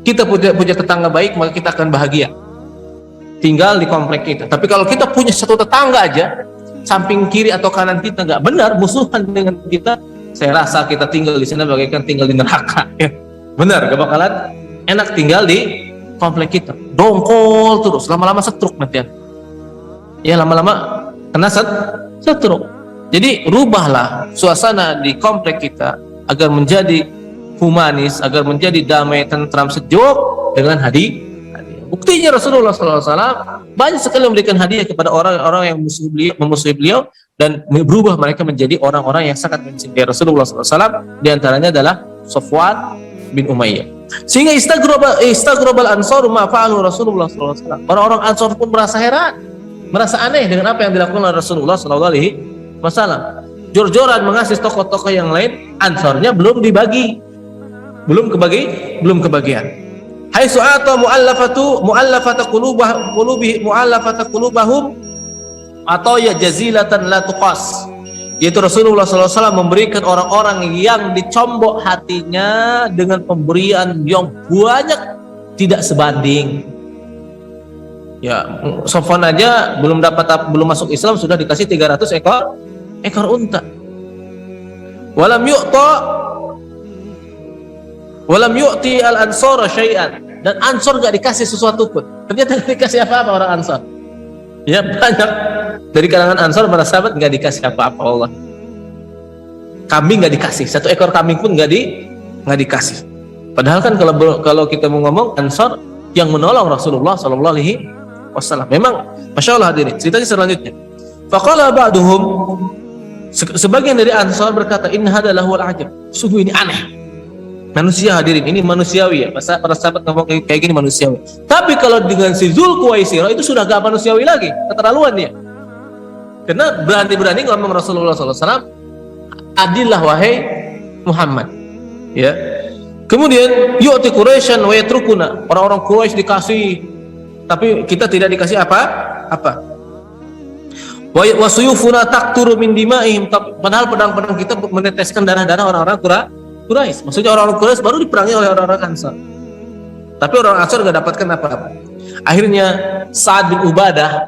Kita punya tetangga baik, maka kita akan bahagia. Tinggal di komplek kita. Tapi kalau kita punya satu tetangga aja, samping kiri atau kanan kita nggak benar, musuhan dengan kita, saya rasa kita tinggal di sana bagaikan tinggal di neraka. Ya. Benar, gak bakalan enak tinggal di komplek kita. Dongkol terus, lama-lama setruk nanti. Ya lama-lama kena setruk. Jadi rubahlah suasana di komplek kita agar menjadi humanis, agar menjadi damai, tentram, sejuk dengan hadiah. Buktinya Rasulullah SAW banyak sekali memberikan hadiah kepada orang-orang yang memusuhi beliau, dan berubah mereka menjadi orang-orang yang sangat mencintai Rasulullah SAW. Di antaranya adalah Sofwan bin Umayyah. Sehingga istagrabal ansar ma fa'alu Rasulullah SAW. Orang-orang Ansar pun merasa heran, merasa aneh dengan apa yang dilakukan oleh Rasulullah SAW. Jor-joran mengasih tokoh-tokoh yang lain, Ansarnya belum kebagian. Hai su'ata mu'allafata qulubahum atau ya jazilatan la tuqas. Yaitu Rasulullah SAW memberikan orang-orang yang dicombok hatinya dengan pemberian yang banyak tidak sebanding. Ya, Sofwan aja belum masuk Islam sudah dikasih 300 ekor unta. Walam yu'ti al-ansara syai'an, dan Ansor gak dikasih sesuatu pun. Ternyata gak dikasih apa-apa orang Ansor. Ya banyak dari kalangan Ansor para sahabat gak dikasih apa-apa Allah. Kambing gak dikasih, 1 ekor kambing pun gak dikasih. Padahal kan kalau kita mau ngomong Ansor yang menolong Rasulullah SAW. Memang Masya Allah hadirin. Ceritanya selanjutnya. Faqala ba'duhum, sebagian dari Ansor berkata, inna hadza lahu al-ajab. Sungguh ini aneh. Manusia hadirin, ini manusiawi ya. Para sahabat ngomong kayak gini manusiawi. Tapi kalau dengan si Dzulquwaisirah itu sudah gak manusiawi lagi, keterlaluan dia. Karena berani-berani ngomong Rasulullah SAW, adillah wahai Muhammad. Ya. Kemudian yu'ti Quraisyan wa yatrukuna. Orang-orang Quraisy dikasih tapi kita tidak dikasih apa. Wa suyufuna taqturu min dima'ihim, padahal pedang-pedang kita meneteskan darah-darah orang-orang Quraisy. Maksudnya orang-orang Quraisy baru diperangi oleh orang-orang Ansar. Tapi orang Ansar enggak dapatkan apa-apa. Akhirnya Sa'ad bin Ubadah,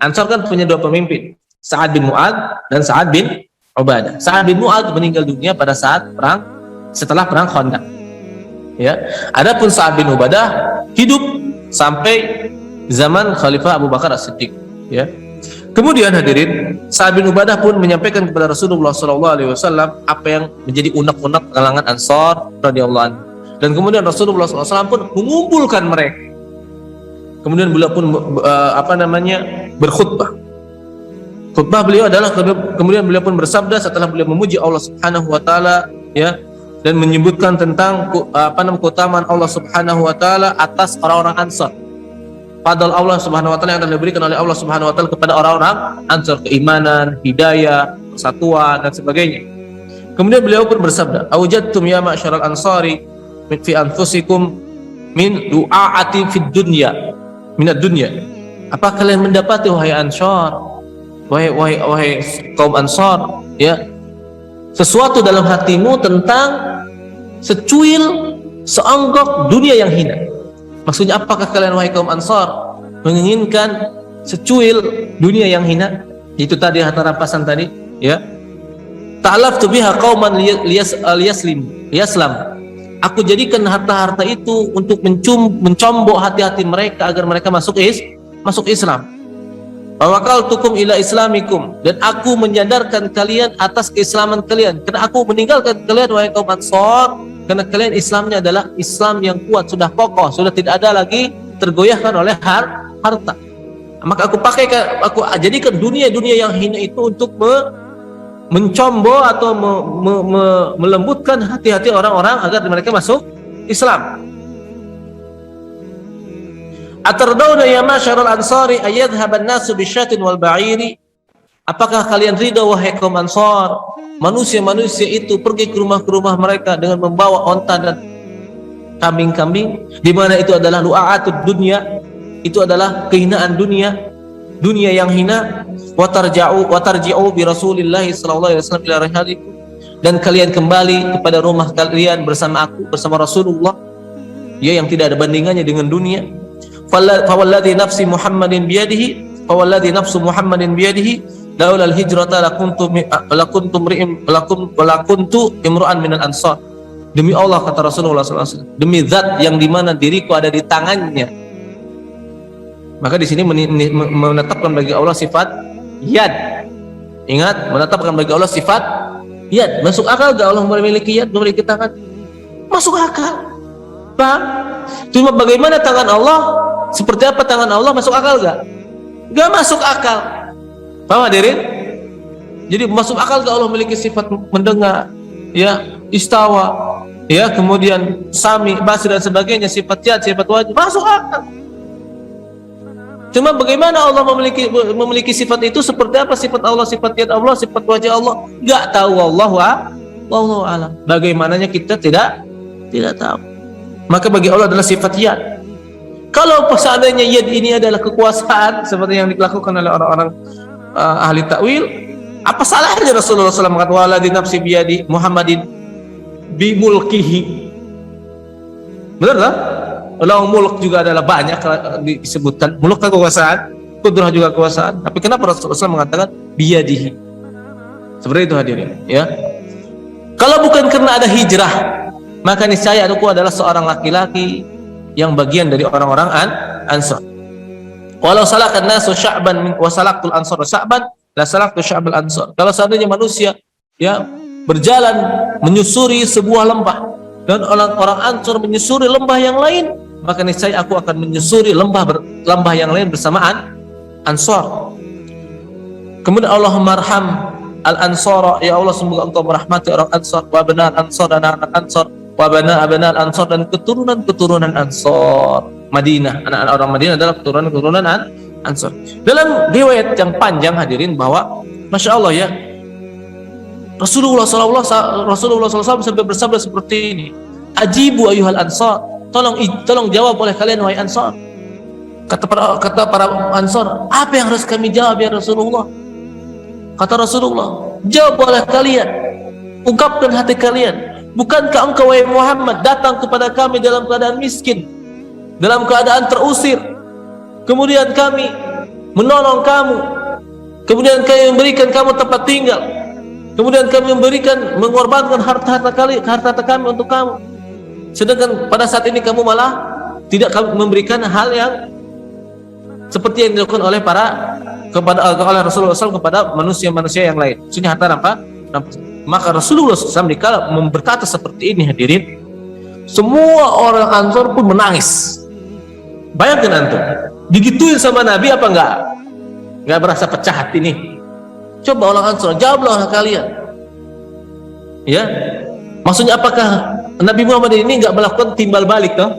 Ansar kan punya dua pemimpin, Sa'ad bin Mu'adz dan Sa'ad bin Ubadah. Sa'ad bin Mu'adz meninggal dunia pada saat setelah perang Khandaq. Ya. Adapun Sa'ad bin Ubadah hidup sampai zaman Khalifah Abu Bakar As-Siddiq, ya. Kemudian hadirin, Sa'ad bin Ubadah pun menyampaikan kepada Rasulullah SAW apa yang menjadi unek-unek kalangan Ansar radhiyallahu anhu. Dan kemudian Rasulullah SAW pun mengumpulkan mereka. Kemudian beliau pun berkhutbah. Khutbah beliau adalah kemudian beliau pun bersabda setelah beliau memuji Allah Subhanahu wa taala, ya, dan menyebutkan tentang keutamaan Allah Subhanahu wa taala atas orang-orang Ansar. Fadl Allah Subhanahu wa taala yang telah diberikan oleh Allah Subhanahu wa taala kepada orang-orang Ansar, keimanan, hidayah, persatuan dan sebagainya. Kemudian beliau pun bersabda, "Awjadtum ya ma'syaral ansari fi anfusikum min du'aati fid dunya, minad dunya." Apa kalian mendapati wahai Ansar, wahai kaum Ansar, ya, sesuatu dalam hatimu tentang secuil seonggok dunia yang hina? Maksudnya apakah kalian wahai kaum Ansar menginginkan secuil dunia yang hina? Itu tadi harta rampasan tadi, ya. Ta'alaftu biha qauman liyaslam. Aku jadikan harta-harta itu untuk mencombok hati-hati mereka agar mereka masuk Islam. Wa waqaltukum ila islamikum, dan aku menyandarkan kalian atas keislaman kalian. Karena aku meninggalkan kalian wahai kaum Ansar, karena kalian Islamnya adalah Islam yang kuat, sudah kokoh, sudah tidak ada lagi tergoyahkan oleh harta. Maka aku jadikan dunia yang hina itu untuk mencombo atau melembutkan hati-hati orang-orang agar mereka masuk Islam. Atardawna ya masyarul ansari ayyadhhaban nasu bisyatin wal ba'iri. Apakah kalian ridha wahai kaum Ansar, manusia-manusia itu pergi ke rumah mereka dengan membawa onta dan kambing-kambing, di mana itu adalah lu'atud dunya, itu adalah kehinaan dunia yang hina. Watarji'u bi Rasulillah sallallahu alaihi wasallam ila rihalikum, dan kalian kembali kepada rumah kalian bersama aku, bersama Rasulullah, ya, yang tidak ada bandingannya dengan dunia. Fawalladhi nafsi Muhammadin biyadihi, fawalladhi nafsu Muhammadin biyadihi, laulal hijrata lakuntu imru'an minal ansar. Demi Allah, kata Rasulullah SAW, demi zat yang dimana diriku ada di tangannya. Maka di sini menetapkan bagi Allah sifat yad. Ingat, menetapkan bagi Allah sifat yad. Masuk akal gak Allah memiliki yad, memiliki tangan? Masuk akal. Paham? Cuma bagaimana tangan Allah, seperti apa tangan Allah, masuk akal gak? Gak masuk akal. Paham hadirin? Jadi masuk akal gak Allah memiliki sifat mendengar, ya, istawa, ya, kemudian sami, basir dan sebagainya, sifat yad, sifat wajib, masuk akal. Cuma bagaimana Allah memiliki sifat itu, seperti apa sifat Allah, sifat yad Allah, sifat wajah Allah, gak tahu. Wallahu a'lam. Bagaimananya kita tidak tahu. Maka bagi Allah adalah sifat yad. Kalau seandainya yad ini adalah kekuasaan seperti yang dilakukan oleh orang-orang ahli takwil, apa salahnya Rasulullah SAW mengatakan waladhi nafsi biyadi Muhammadin bimulkihi? Benar tak? Kalau mulk juga adalah banyak disebutkan. Mulk kan kekuasaan, kudrah juga kekuasaan. Tapi kenapa Rasulullah SAW mengatakan biyadihi? Seperti itu hadirin, ya. Kalau bukan karena ada hijrah, maka niscaya aku adalah seorang laki-laki yang bagian dari orang-orang Ansar. Walau salakan nasu sya'ban wa salaktul ansar sya'ban la salaktu sya'bal ansar. Kalau seandainya manusia, ya, berjalan menyusuri sebuah lembah dan orang-orang Ansar menyusuri lembah yang lain, maka niscaya aku akan menyusuri lembah yang lain bersamaan Ansar. Kemudian Allahumma arham al-ansara, ya Allah, semoga engkau merahmati orang Ansar, wa benar Ansar dan anak Ansar, wa benar Ansar dan keturunan Ansar. Madinah, anak-anak orang Madinah adalah keturunan Ansar. Dalam riwayat yang panjang hadirin bahwa Masya Allah, ya, Rasulullah SAW sampai bersabda seperti ini, ajibu ayuhal ansar, tolong jawab oleh kalian wahai Ansar. Kata para Ansor, apa yang harus kami jawab ya Rasulullah? Kata Rasulullah, jawab oleh kalian, ungkapkan hati kalian. Bukankah engkau wahai Muhammad datang kepada kami dalam keadaan miskin, dalam keadaan terusir, kemudian kami menolong kamu, kemudian kami memberikan kamu tempat tinggal, kemudian kami mengorbankan harta kami untuk kamu. Sedangkan pada saat ini kamu malah tidak memberikan hal yang seperti yang dilakukan oleh oleh Rasulullah SAW kepada manusia-manusia yang lain. Sini harta nampak. Maka Rasulullah SAW dikala berkata seperti ini, hadirin, semua orang Ansor pun menangis. Bayangkan antum, digituin sama Nabi apa enggak? Enggak berasa pecah hati nih? Coba orang Ansor, jawablah kalian. Ya, maksudnya apakah Nabi Muhammad ini enggak melakukan timbal balik toh?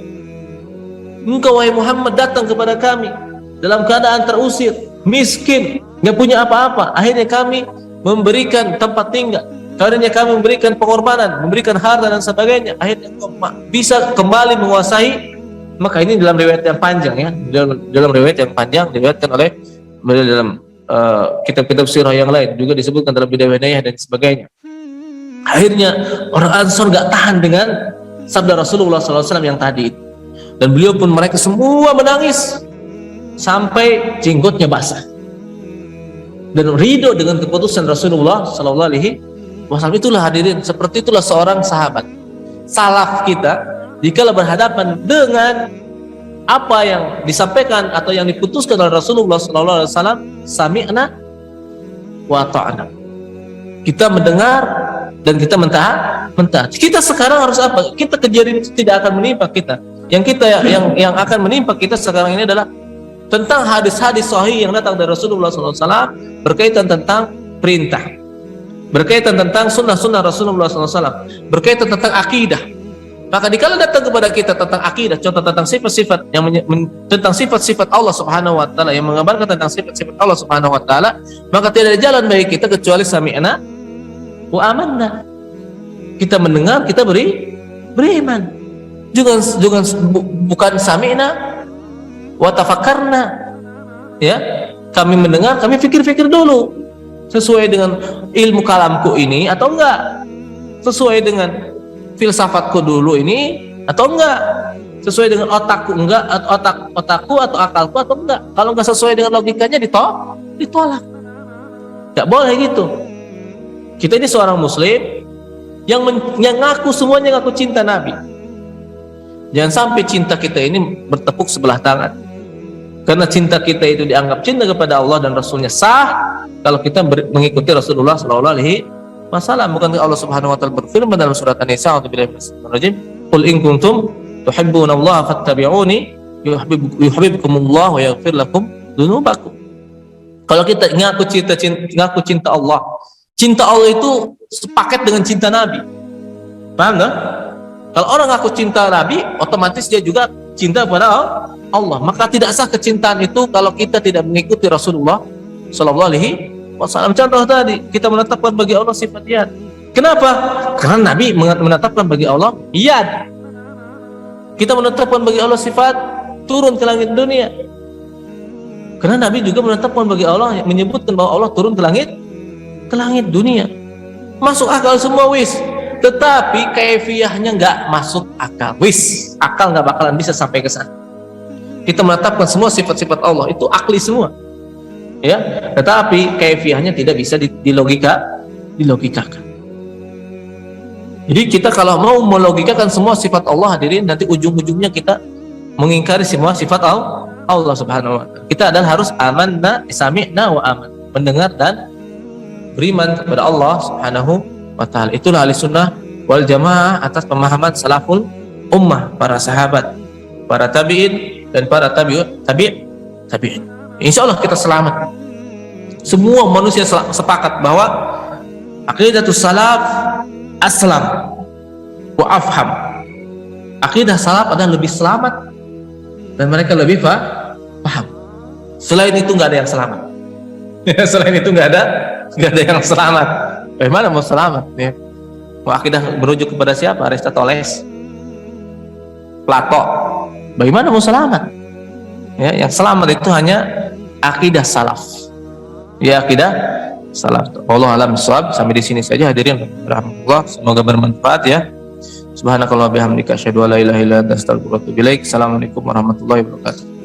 Engkau wahai Muhammad datang kepada kami dalam keadaan terusir, miskin, nggak punya apa-apa. Akhirnya kami memberikan tempat tinggal, akhirnya kami memberikan pengorbanan, memberikan harta dan sebagainya. Akhirnya bisa kembali menguasai. Maka ini dalam riwayat yang panjang ya, dalam riwayat yang panjang diriwayatkan oleh dalam kitab-kitab sirah yang lain, juga disebutkan dalam Bidayah dan sebagainya. Akhirnya orang Ansor nggak tahan dengan sabda Rasulullah SAW yang tadi, dan beliau pun mereka semua menangis sampai jenggotnya basah dan ridho dengan keputusan Rasulullah SAW. Itulah hadirin, seperti itulah seorang sahabat salaf kita jika berhadapan dengan apa yang disampaikan atau yang diputuskan oleh Rasulullah SAW, sami'na wa ta'na, kita mendengar dan kita mentaati. Kita sekarang harus apa? Kita kejadian itu tidak akan menimpa kita. Yang yang akan menimpa kita sekarang ini adalah tentang hadis-hadis sahih yang datang dari Rasulullah SAW berkaitan tentang perintah, berkaitan tentang sunnah-sunnah Rasulullah SAW, berkaitan tentang akidah. Maka dikala datang kepada kita tentang akidah, contoh tentang sifat-sifat yang tentang sifat-sifat Allah Subhanahu Wa Taala, yang mengabarkan tentang sifat-sifat Allah Subhanahu Wa Taala, maka tidak ada jalan bagi kita kecuali sami'na wa amanna. Kita mendengar, kita beriman. Bukan sami'na wa tafakkarna, ya, kami mendengar, kami pikir-pikir dulu sesuai dengan ilmu kalamku ini atau enggak, sesuai dengan filsafatku dulu ini atau enggak, sesuai dengan otakku enggak, otakku atau akalku atau enggak. Kalau enggak sesuai dengan logikanya ditolak. Enggak boleh gitu. Kita ini seorang muslim yang ngaku semuanya ngaku cinta Nabi. Jangan sampai cinta kita ini bertepuk sebelah tangan. Karena cinta kita itu dianggap cinta kepada Allah dan Rasulnya sah kalau kita mengikuti Rasulullah SAW. Bukankah Allah Subhanahu Wa Taala berfirman dalam surat An-Nisa, "Qul in kuntum tuhibbunallaha fattabi'uni yuhibbukumullah wa yaghfir lakum dzunubakum." Kalau kita ngaku cinta Allah, cinta Allah itu sepaket dengan cinta Nabi. Paham nggak? Kalau orang ngaku cinta Nabi, otomatis dia juga cinta kepada Allah. Maka tidak sah kecintaan itu kalau kita tidak mengikuti Rasulullah SAW. Contoh tadi, kita menetapkan bagi Allah sifat yad. Kenapa? Karena Nabi menetapkan bagi Allah yad. Kita menetapkan bagi Allah sifat turun ke langit dunia. Karena Nabi juga menetapkan bagi Allah, menyebutkan bahwa Allah turun ke langit dunia. Masuk akal semua wis. Tetapi kaifiyahnya nggak masuk akal. Wis, akal nggak bakalan bisa sampai ke sana. Kita menetapkan semua sifat-sifat Allah itu akli semua, ya. Tetapi kaifiyahnya tidak bisa dilogikakan. Jadi kita kalau mau melogikakan semua sifat Allah, hadirin, nanti ujung-ujungnya kita mengingkari semua sifat Allah Subhanahu Wa Taala. Kita adalah harus amanna, sami'na wa aman, mendengar dan beriman kepada Allah Subhanahu Wa Taala. Itulah ahli sunnah wal jamaah atas pemahaman salaful ummah, para sahabat, para tabi'in dan para tabi'in. Insya Allah kita selamat. Semua manusia sepakat bahwa aqidatus salaf aslam wa afham. Aqidah salaf adalah lebih selamat dan mereka lebih paham. Selain itu nggak ada yang selamat. Selain itu nggak ada yang selamat. Bagaimana mau selamat? Ya. Mau akidah merujuk kepada siapa? Aristoteles, Plato. Bagaimana mau selamat? Ya, yang selamat itu hanya akidah salaf. Ya, akidah salaf. Allah alam shawab. Sampai di sini saja hadirin rahmatullah. Semoga bermanfaat ya. Subhanakallah bihamdika asyhadu an la ilaha illa anta astaghfiruka wa atubu ilaik. Assalamualaikum warahmatullahi wabarakatuh.